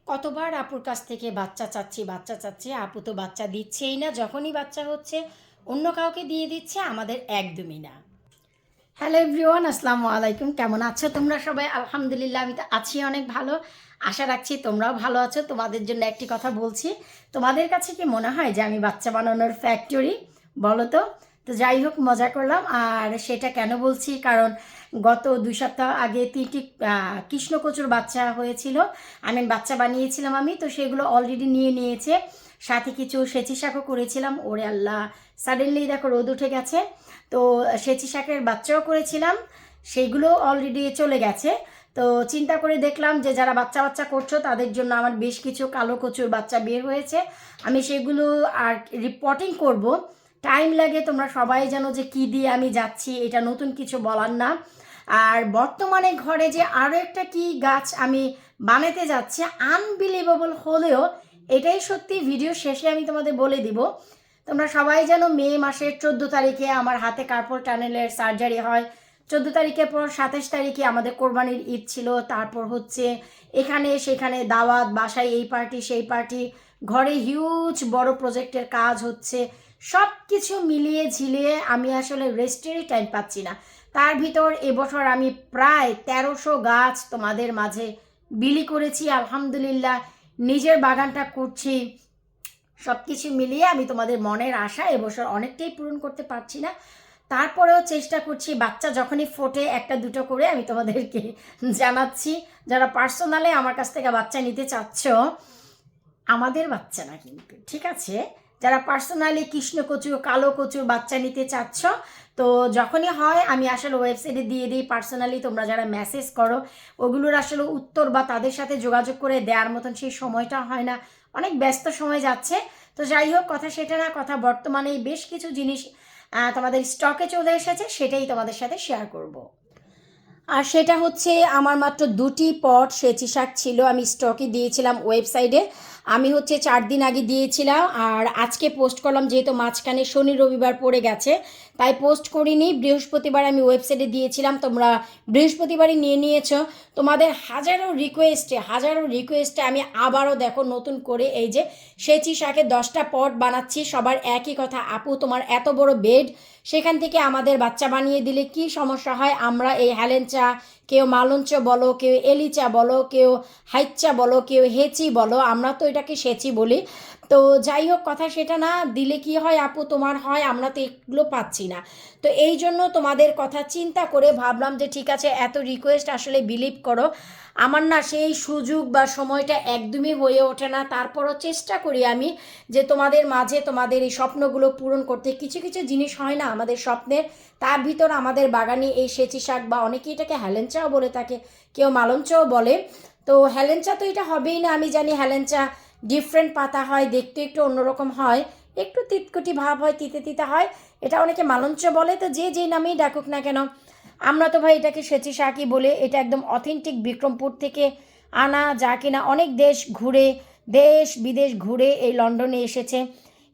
কতবার আপুর কাছ থেকে বাচ্চা চাচ্ছি বাচ্চা চাচ্ছি, আপু তো বাচ্চা দিচ্ছেই না। যখনই বাচ্চা হচ্ছে অন্য কাউকে দিয়ে দিচ্ছে, আমাদের একদমই না। হ্যালো এভরিওয়ান, আসসালামু আলাইকুম। কেমন আছো তোমরা সবাই? আলহামদুলিল্লাহ, আমি তো আছি অনেক ভালো। আশা রাখছি তোমরাও ভালো আছো। তোমাদের জন্য একটি কথা বলছি, তোমাদের কাছে কি মনে হয় যে আমি বাচ্চা বানানোর ফ্যাক্টরি? বলো তো। তো যাই হোক, মজা করলাম। আর সেটা কেন বলছি, কারণ গত 2 সপ্তাহ আগে 3টি কৃষ্ণকচুর বাচ্চা হয়েছিল। বাচ্চা বানিয়েছিলাম আমি, তো সেগুলো অলরেডি নিয়ে নিয়েছে। সাথে কিছু সেচি শাকও করেছিলাম। ওরে আল্লাহ, সাডেনলি দেখো রোদ উঠে গেছে। তো সেচি শাকের বাচ্চাও করেছিলাম, সেইগুলো অলরেডি চলে গেছে। তো চিন্তা করে দেখলাম যে যারা বাচ্চা বাচ্চা করছো তাদের জন্য আমার বেশ কিছু কালো কচুর বাচ্চা বের হয়েছে। আমি সেগুলো আর রিপোর্টিং করব। টাইম লাগে, তোমরা সবাই জানো যে কী দিয়ে আমি যাচ্ছি, এটা নতুন কিছু বলার না। আর বর্তমানে ঘরে যে আরও একটা কি গাছ আমি বানাতে যাচ্ছি, আনবিলিভেবল হলেও এটাই সত্যি। ভিডিও শেষে আমি তোমাদের বলে দিব। তোমরা সবাই জানো মে মাসের 14 তারিখে আমার হাতে কার্পল টানেলের সার্জারি হয়। 14 তারিখের পর 27 তারিখে আমাদের কোরবানির ঈদ ছিল। তারপর হচ্ছে এখানে সেখানে দাওয়াত, বাসায় এই পার্টি সেই পার্টি, ঘরে হিউজ বড় প্রজেক্টের কাজ হচ্ছে। সব কিছু মিলিয়ে ঝিলিয়ে আমি আসলে রেস্টেরই টাইম পাচ্ছি না। তার ভিতর এবছর আমি প্রায় 1300 গাছ তোমাদের মাঝে বিলি করেছি আলহামদুলিল্লাহ। নিজের বাগানটা করছি। সব কিছু মিলিয়ে আমি তোমাদের মনের আশা এবছর অনেকটাই পূরণ করতে পারছি না। তারপরেও চেষ্টা করছি, বাচ্চা যখনই ফোটে একটা দুটো করে আমি তোমাদেরকে জানাচ্ছি। যারা পার্সোনালি আমার কাছ থেকে বাচ্চা নিতে চাচ্ছ, আমাদের বাচ্চা না কিন্তু, ঠিক আছে? যারা পার্সোনালি কৃষ্ণকচু, কালো কচুর বাচ্চা নিতে চাচ্ছ, তো যখনই হয় আমি আসলে ওয়েবসাইটে দিয়ে দিই। পার্সোনালি তোমরা যারা মেসেজ করো, ওগুলোর আসলে উত্তর বা তাদের সাথে যোগাযোগ করে দেওয়ার মতন সেই সময়টা হয় না, অনেক ব্যস্ত সময় যাচ্ছে। তো যাই হোক, কথা সেটা না, কথা বর্তমানে বেশ কিছু জিনিস তোমাদের স্টকে চলে এসেছে, সেটাই তোমাদের সাথে শেয়ার করব। আর সেটা হচ্ছে আমার মাত্র 2টি পট সেচি শাক ছিল, আমি স্টকে দিয়েছিলাম ওয়েবসাইটে। আমি হচ্ছে 4 দিন আগে দিয়েছিলাম, আর আজকে পোস্ট করলাম, যেহেতু মাঝখানে শনি রবিবার পড়ে গেছে তাই পোস্ট করিনি। বৃহস্পতিবার আমি ওয়েবসাইটে দিয়েছিলাম, তোমরা বৃহস্পতিবারই নিয়ে নিয়েছো। তোমাদের হাজারো রিকোয়েস্টে আমি আবারও দেখো নতুন করে এই যে সেচি শাকের 10টা পট বানাচ্ছি। সবার একই কথা, আপু তোমার এত বড় বেড, সেখান থেকে আমাদের বাচ্চা বানিয়ে দিলে কি সমস্যা হয়? আমরা এই হেলেঞ্চা, কেউ মালঞ্চ বলো, কেউ এলিচা বলো, কেউ হাইচ্চা বলো, কেউ হেচি বলো, আমরা তো এটাকে সেচি বলি। তো যাই হোক, কথা সেটা না, দিলে কি হয় আপু তোমার হয়, আমরা তো এগুলো পাচ্ছি না। তো এই জন্য তোমাদের কথা চিন্তা করে ভাবলাম যে ঠিক আছে, এত রিকোয়েস্ট আসলে বিলিভ করো, আমার না সেই সুযোগ বা সময়টা একদমই হয়ে ওঠে না। তারপরও চেষ্টা করি আমি যে তোমাদের মাঝে তোমাদের এই স্বপ্নগুলো পূরণ করতে। কিছু কিছু জিনিস হয় না আমাদের স্বপ্নের, তার ভিতর আমাদের বাগানে এই সেচি শাক, বা অনেকেই এটাকে হেলেঞ্চাও বলে থাকে, কেউ মালঞ্চাও বলে। তো হেলেঞ্চা তো এটা হবেই না, আমি জানি হেলেঞ্চা ডিফারেন্ট পাতা হয়, দেখতে একটু অন্যরকম হয়, একটু তিতকুটি ভাব হয়, তিতে তিতে হয়। এটা অনেকে মালঞ্চ বলে, তো যে যেই নামেই ডাকুক না কেন, আমরা তো ভাই এটাকে সেচি শাকই বলে। এটা একদম অথেন্টিক বিক্রমপুর থেকে আনা, যা কিনা অনেক দেশ বিদেশ ঘুরে এই লন্ডনে এসেছে।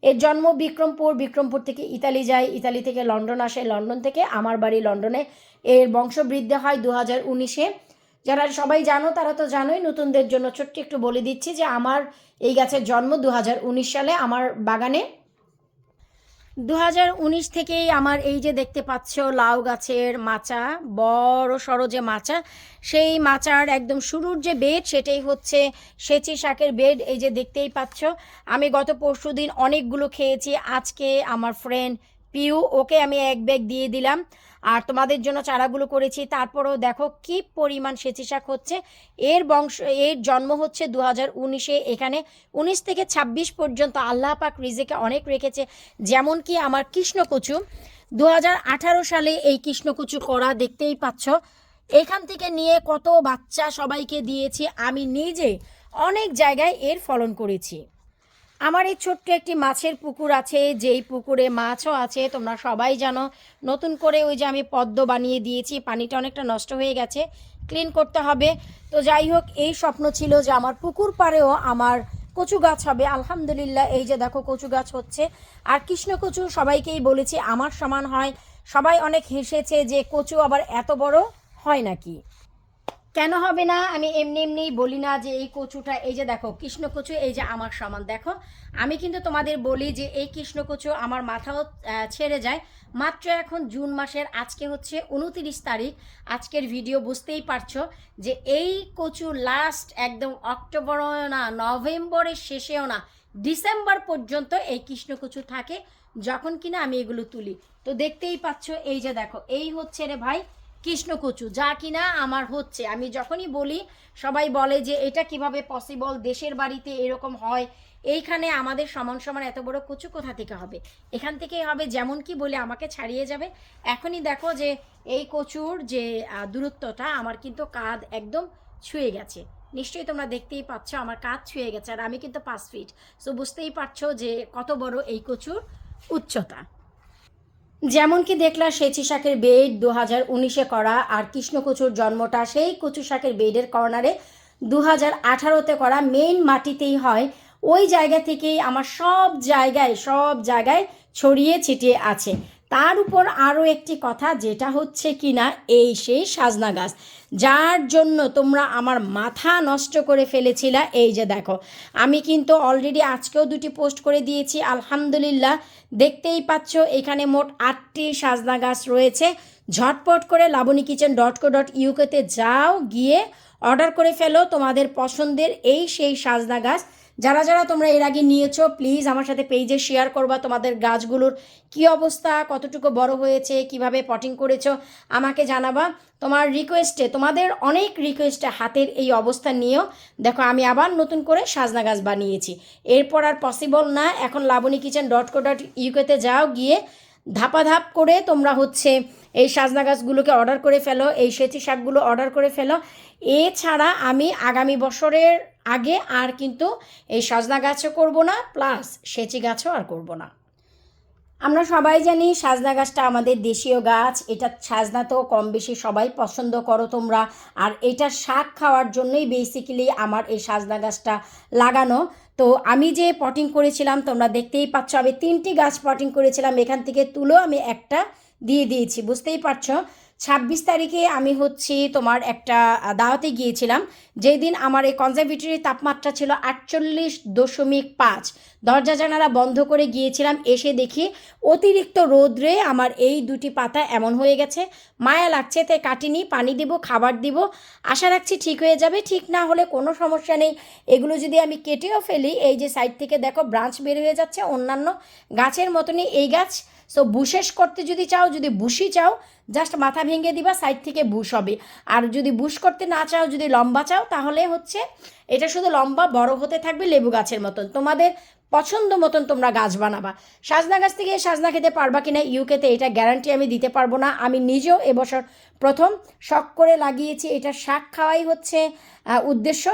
এর জন্ম বিক্রমপুর, বিক্রমপুর থেকে ইতালি যায়, ইতালি থেকে লন্ডন আসে, লন্ডন থেকে আমার বাড়ি লন্ডনে। এর বংশবৃদ্ধি হয় 2019-এ। যারা সবাই জানো তারা তো জানোই, নতুনদের জন্য ছোট্ট একটু বলে দিচ্ছি যে আমার এই গাছের জন্ম 2019 সালে আমার বাগানে। 2019 থেকেই আমার এই যে দেখতে পাচ্ছ লাউ গাছের মাচা, বড় সড়ো যে মাচা, সেই মাচার একদম শুরুর যে বেড সেটাই হচ্ছে সেচি শাকের বেড। এই যে দেখতেই পাচ্ছ, আমি গত পরশুদিন অনেকগুলো খেয়েছি। আজকে আমার ফ্রেন্ড পিউ, ওকে আমি এক ব্যাগ দিয়ে দিলাম। আর তোমাদের জন্য চারাগুলো করেছি। তারপরেও দেখো কি পরিমাণ সেচি শাক হচ্ছে। এর জন্ম হচ্ছে 2019-এ। এখানে 19 থেকে 26 পর্যন্ত আল্লাহ পাক রিজিকে অনেক রেখেছে। যেমন কি আমার কৃষ্ণকচু 2018 সালে এই কৃষ্ণকচু করা, দেখতেই পাচ্ছ। এখান থেকে নিয়ে কত বাচ্চা সবাইকে দিয়েছি, আমি নিজে অনেক জায়গায় এর ফলন করেছি। আমার এই ছোট্ট একটি মাছের পুকুর আছে, যেই পুকুরে মাছও আছে, তোমরা সবাই জানো। নতুন করে ওই যে আমি পদ্ম বানিয়ে দিয়েছি, পানিটা অনেকটা নষ্ট হয়ে গেছে, ক্লিন করতে হবে। তো যাই হোক, এই স্বপ্ন ছিল যে আমার পুকুর পাড়েও আমার কচু গাছ হবে। আলহামদুলিল্লাহ, এই যে দেখো কচু গাছ হচ্ছে। আর কৃষ্ণকচু সবাইকেই বলেছি আমার সমান হয়। সবাই অনেক হেসেছে যে কচু আবার এত বড় হয় নাকি। কেন হবে না? আমি এমনি এমনিই বলি না যে এই কচুটা, এই যে দেখো কৃষ্ণ কচু, এই যে আমার সমান দেখো। আমি কিন্তু তোমাদের বলি যে এই কৃষ্ণ কচু আমার মাথাও ছেড়ে যায়। মাত্র এখন জুন মাসের, আজকে হচ্ছে 29 তারিখ, আজকের ভিডিও বুঝতেই পারছো যে এই কচু লাস্ট একদম অক্টোবরও না, নভেম্বরের শেষেও না, ডিসেম্বর পর্যন্ত এই কৃষ্ণ কচু থাকে, যখন কিনা আমি এগুলো তুলি। তো দেখতেই পাচ্ছ, এই যে দেখো, এই হচ্ছে রে ভাই কৃষ্ণকচু, যা কিনা আমার হচ্ছে। আমি যখনই বলি সবাই বলে যে এটা কিভাবে পসিবল, দেশের বাড়িতে এরকম হয়, এইখানে আমাদের সমান সমান এত বড় কচু কোথা থেকে হবে? এখান থেকেই হবে। যেমন কি বলে আমাকে ছাড়িয়ে যাবে। এখনই দেখো যে এই কচুর যে দূরত্বটা, আমার কিন্তু কাঁধ একদম ছুঁয়ে গেছে। নিশ্চয়ই তোমরা দেখতেই পাচ্ছ আমার কাঁধ ছুঁয়ে গেছে, আর আমি কিন্তু 5 ফিট। সো বুঝতেই পারছো যে কত বড় এই কচুর উচ্চতা। যেমন কি দেখলা সেচি শাকের বেড 2019-এ করা, আর কৃষ্ণকচুর জন্মটা সেই কচু শাকের বেডের কর্নারে 2018-তে করা। মেইন মাটিতেই হয়, ওই জায়গা থেকেই আমার সব জায়গায় ছড়িয়ে ছিটিয়ে আছে। তার উপর আরও একটি কথা, যেটা হচ্ছে কি না, এই সেই সাজনা গাছ, যার জন্য তোমরা আমার মাথা নষ্ট করে ফেলেছিলা। এই যে দেখো, আমি কিন্তু অলরেডি আজকেও 2টি পোস্ট করে দিয়েছি, আলহামদুলিল্লাহ। দেখতেই পাচ্ছ এখানে মোট 8টি সাজনা গাছ রয়েছে। ঝটপট করে labonyKitchen.co.uk-তে যাও, গিয়ে অর্ডার করে ফেলো তোমাদের পছন্দের এই সেই সাজনা গাছ। যারা যারা তোমরা এর আগে নিয়েছো, প্লিজ আমার সাথে পেজে শেয়ার করবা তোমাদের গাছগুলোর কি অবস্থা, কতটুকু বড় হয়েছে, কিভাবে পটিং করেছো আমাকে জানাবা। তোমার রিকোয়েস্টে, তোমাদের অনেক রিকোয়েস্টে হাতের এই অবস্থা নিয়েও দেখো আমি আবার নতুন করে সাজনা গাছ বানিয়েছি। এরপর আর পসিবল না। এখন labonyKitchen.co.uk-তে যাও, গিয়ে ধাপাধাপ করে তোমরা হচ্ছে এই সাজনা গাছগুলোকে অর্ডার করে ফেলো, এই সেচি শাকগুলো অর্ডার করে ফেলো। এছাড়া আমি আগামী বছরের আগে আর কিন্তু এই সাজনা গাছও করব না, প্লাস সেচি গাছও আর করব না। আমরা সবাই জানি সাজনা গাছটা আমাদের দেশীয় গাছ। এটা সাজনা তো কম বেশি সবাই পছন্দ করো তোমরা, আর এটা শাক খাওয়ার জন্যই বেসিক্যালি আমার এই সাজনা গাছটা লাগানো। তো আমি যে পটিং করেছিলাম তোমরা দেখতেই পাচ্ছ, আমি 3টি গাছ পটিং করেছিলাম, এখান থেকে তুলো আমি একটা দিয়ে দিয়েছি। বুঝতেই পারছো 26 তারিখে আমি হচ্ছি তোমার একটা দাওয়াতে গিয়েছিলাম, যেই দিন আমার এই কনজারভেটরির তাপমাত্রা ছিল 48.5। দরজা জানালা বন্ধ করে গিয়েছিলাম, এসে দেখি অতিরিক্ত রোদ্রে আমার এই 2টি পাতা এমন হয়ে গেছে। মায়া লাগছে, তাই কাটিনি, পানি দিব, খাবার দিব, আশা রাখছি ঠিক হয়ে যাবে। ঠিক না হলে কোনো সমস্যা নেই, এগুলো যদি আমি কেটেও ফেলি, এই যে সাইড থেকে দেখো ব্রাঞ্চ বের হয়ে যাচ্ছে অন্যান্য গাছের মতনই এই গাছ। সো বুশেস করতে যদি চাও, যদি বুশি চাও, জাস্ট মাথা ভেঙে দিবা, সাইড থেকে বুশ হবে। আর যদি বুশ করতে না চাও, যদি লম্বা চাও, তাহলে হচ্ছে এটা শুধু লম্বা বড় হতে থাকবে লেবু গাছের মতন। তোমাদের পছন্দ মতন তোমরা গাছ বানাবা। সাজনা গাছ থেকে সাজনা খেতে পারবা কিনা ইউকেতে, এটা গ্যারান্টি আমি দিতে পারবো না। আমি নিজেও এবছর প্রথম শখ করে লাগিয়েছি, এটা শাক খাওয়াই হচ্ছে উদ্দেশ্য।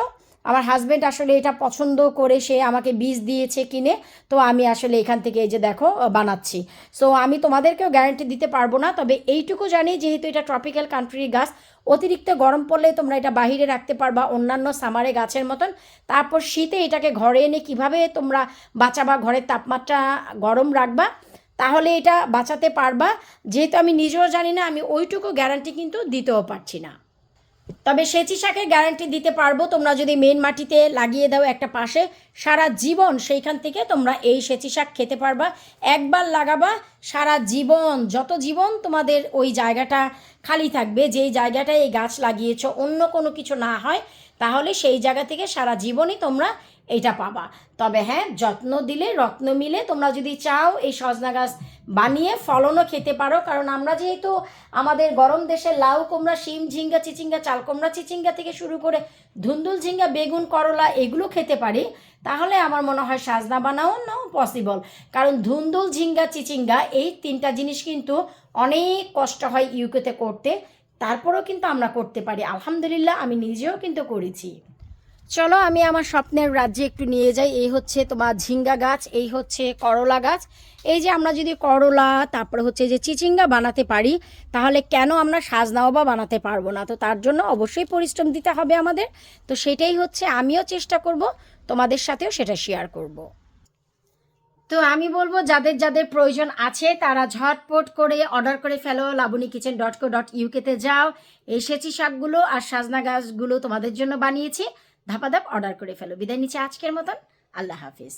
আমার হাজব্যান্ড আসলে এটা পছন্দ করে সে আমাকে বীজ দিয়েছে কিনে, তো আমি আসলে এখান থেকে এই যে দেখো বানাচ্ছি। সো আমি তোমাদেরকেও গ্যারান্টি দিতে পারবো না, তবে এইটুকু জানি যেহেতু এটা ট্রপিক্যাল কান্ট্রির গাছ, অতিরিক্ত গরম পড়লে তোমরা এটা বাহিরে রাখতে পারবা অন্যান্য সামারে গাছের মতন। তারপর শীতে এটাকে ঘরে এনে কিভাবে তোমরা বাঁচাবা, ঘরের তাপমাত্রা গরম রাখবা, তাহলে এটা বাঁচাতে পারবা। যেহেতু আমি নিজেও জানি না, আমি ওইটুকু গ্যারান্টি কিন্তু দিতেও পারছি না। তবে সেচি শাকের গ্যারান্টি দিতে পারবো, তোমরা যদি মেন মাটিতে লাগিয়ে দাও একটা পাশে, সারা জীবন সেইখান থেকে তোমরা এই সেচি শাক খেতে পারবা। একবার লাগাবা, সারা জীবন, যত জীবন তোমাদের ওই জায়গাটা খালি থাকবে, যেই জায়গাটায় এই গাছ লাগিয়েছো, অন্য কোনো কিছু না হয়, তাহলে সেই জায়গা থেকে সারা জীবনই তোমরা এটা পাবা। তবে হ্যাঁ, যত্ন দিলে রত্ন মিলে। তোমরা যদি চাও এই সজনা গাছ বানিয়ে ফলনও খেতে পারো, কারণ আমরা যেহেতু আমাদের গরম দেশে লাউ কুমড়া, শিম ঝিঙ্গা চিচিঙ্গা, চাল কুমড়া চিচিঙ্গা থেকে শুরু করে ধুন্দুল ঝিঙ্গা, বেগুন, করলা এগুলো খেতে পারি, তাহলে আমার মনে হয় সাজনা বানানো পসিবল। কারণ ধুন্দুল, ঝিঙ্গা, চিচিঙ্গা এই 3টা জিনিস কিন্তু অনেক কষ্ট হয় ইউকেতে করতে, তারপরেও কিন্তু আমরা করতে পারি আলহামদুলিল্লাহ। আমি নিজেও কিন্তু করেছি। চলো আমি আমার স্বপ্নের রাজ্যে একটু নিয়ে যাই। এই হচ্ছে তোমার ঝিঙ্গা গাছ, এই হচ্ছে করলা গাছ। এই যে আমরা যদি করলা, তারপরে হচ্ছে যে চিচিঙ্গা বানাতে পারি, তাহলে কেন আমরা সাজনাও বা বানাতে পারবো না? তো তার জন্য অবশ্যই পরিশ্রম দিতে হবে আমাদের। তো সেটাই হচ্ছে, আমিও চেষ্টা করব, তোমাদের সাথেও সেটা শেয়ার করব। তো আমি বলবো যাদের যাদের প্রয়োজন আছে তারা ঝটপট করে অর্ডার করে ফেলো, labuniKitchen.co.uk-তে যাও। এই সেচি শাকগুলো আর সাজনা গাছগুলো তোমাদের জন্য বানিয়েছি, ধাপাধাপ অর্ডার করে ফেলো। বিদায় নিচ্ছি আজকের মতন, আল্লাহ হাফিজ।